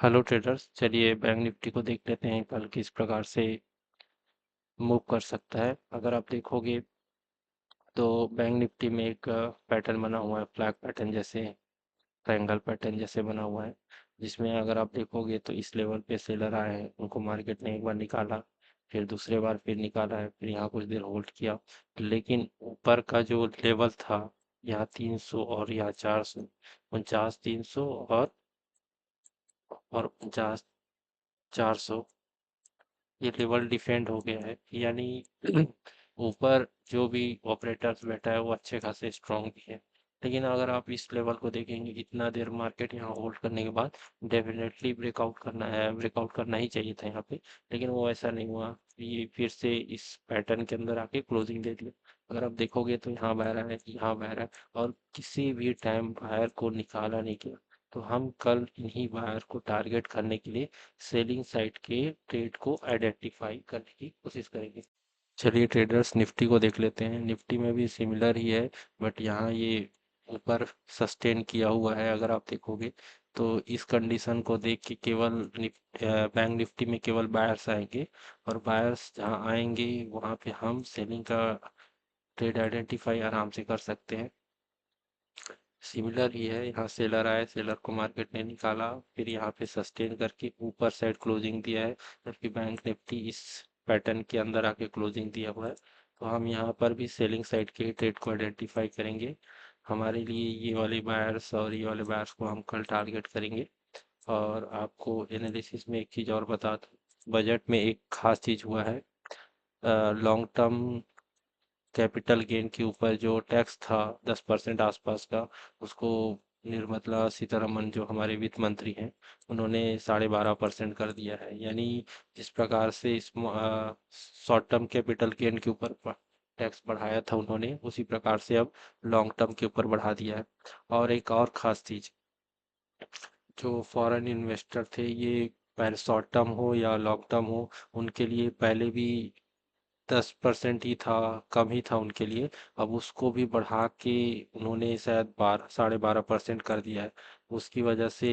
Hello traders, चलिए bank Nifty को देख लेते हैं कल किस प्रकार से मूव कर सकता है। अगर आप देखोगे तो बैंक निफ्टी में एक पैटर्न बना हुआ है, फ्लैग पैटर्न जैसे, ट्रायंगल पैटर्न जैसे बना हुआ है, जिसमें अगर आप देखोगे तो इस लेवल पे सेलर आए हैं, उनको मार्केट ने एक बार निकाला, फिर दूसरे बार फिर निकाला है, फिर यहाँ कुछ देर होल्ड किया, लेकिन ऊपर का जो लेवल था, यहाँ 300 और यहाँ 400, 49, 300 और 49, 400, ये लेवल डिफेंड हो गया है। यानी ऊपर जो भी ऑपरेटर्स बैठा है वो अच्छे खासे स्ट्रांग भी है। लेकिन अगर आप इस लेवल को देखेंगे, इतना देर मार्केट यहाँ होल्ड करने के बाद डेफिनेटली ब्रेकआउट करना ही चाहिए था यहाँ पे, लेकिन वो ऐसा नहीं हुआ। ये फिर से इस पैटर्न के अंदर आके क्लोजिंग दे दिया। अगर आप देखोगे तो यहाँ बह रहा है, यहाँ बह रहा है, और किसी भी टाइम बायर को निकाला नहीं गया। तो हम कल इन्हीं बायर को टारगेट करने के लिए सेलिंग साइड के ट्रेड को आइडेंटिफाई करने की कोशिश करेंगे। चलिए ट्रेडर्स, निफ्टी को देख लेते हैं। निफ्टी में भी सिमिलर ही है, बट यहाँ ये ऊपर सस्टेन किया हुआ है। अगर आप देखोगे तो इस कंडीशन को देख के केवल बैंक निफ्टी में केवल बायर्स आएंगे, और बायर्स जहाँ आएंगे वहाँ पे हम सेलिंग का ट्रेड आइडेंटिफाई आराम से कर सकते हैं। सिमिलर ही है, यहाँ सेलर आए, सेलर को मार्केट ने निकाला, फिर यहाँ पे सस्टेन करके ऊपर साइड क्लोजिंग दिया है, जबकि बैंक निफ्टी इस पैटर्न के अंदर आके क्लोजिंग दिया हुआ है। तो हम यहाँ पर भी सेलिंग साइड के ट्रेड को आइडेंटिफाई करेंगे। हमारे लिए ये वाले बायर्स और ये वाले बायर्स को हम कल टारगेट करेंगे। और आपको एनालिसिस में एक चीज़ और बता दूं, बजट में एक खास चीज़ हुआ है। लॉन्ग टर्म कैपिटल गेन के ऊपर जो टैक्स था 10% आसपास का, उसको निर्मला सीतारमन जो हमारे वित्त मंत्री हैं, उन्होंने 12.5% कर दिया है। यानी जिस प्रकार से इस शॉर्ट टर्म कैपिटल गेन के ऊपर टैक्स बढ़ाया था उन्होंने, उसी प्रकार से अब लॉन्ग टर्म के ऊपर बढ़ा दिया है। और एक और ख़ास चीज़, जो फॉरेन इन्वेस्टर थे, ये पहले शॉर्ट टर्म हो या लॉन्ग टर्म हो, उनके लिए पहले भी 10% ही था, कम ही था उनके लिए। अब उसको भी बढ़ा के उन्होंने शायद 12.5% कर दिया है। उसकी वजह से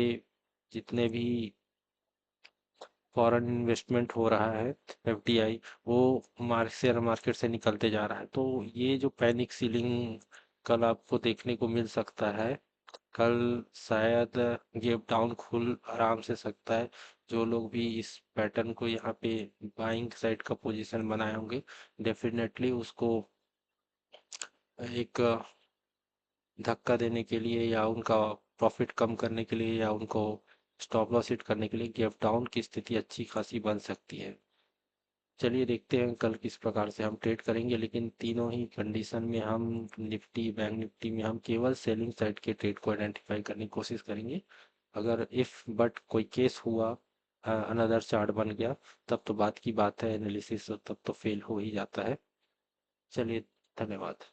जितने भी फॉरेन इन्वेस्टमेंट हो रहा है, एफडीआई, वो शेयर मार्केट से निकलते जा रहा है। तो ये जो पैनिक सीलिंग कल आपको देखने को मिल सकता है, कल शायद गैप डाउन खुल आराम से सकता है। जो लोग भी इस पैटर्न को यहाँ पे बाइंग साइड का पोजीशन बनाए होंगे, डेफिनेटली उसको एक धक्का देने के लिए, या उनका प्रॉफिट कम करने के लिए, या उनको स्टॉप लॉस हिट करने के लिए गैप डाउन की स्थिति अच्छी खासी बन सकती है। चलिए देखते हैं कल किस प्रकार से हम ट्रेड करेंगे, लेकिन तीनों ही कंडीशन में हम निफ्टी, बैंक निफ्टी में हम केवल सेलिंग साइड के ट्रेड को आइडेंटिफाई करने की कोशिश करेंगे। अगर इफ बट कोई केस हुआ, अनदर चार्ट बन गया, तब तो बात की बात है, एनालिसिस तब तो फेल हो ही जाता है। चलिए, धन्यवाद।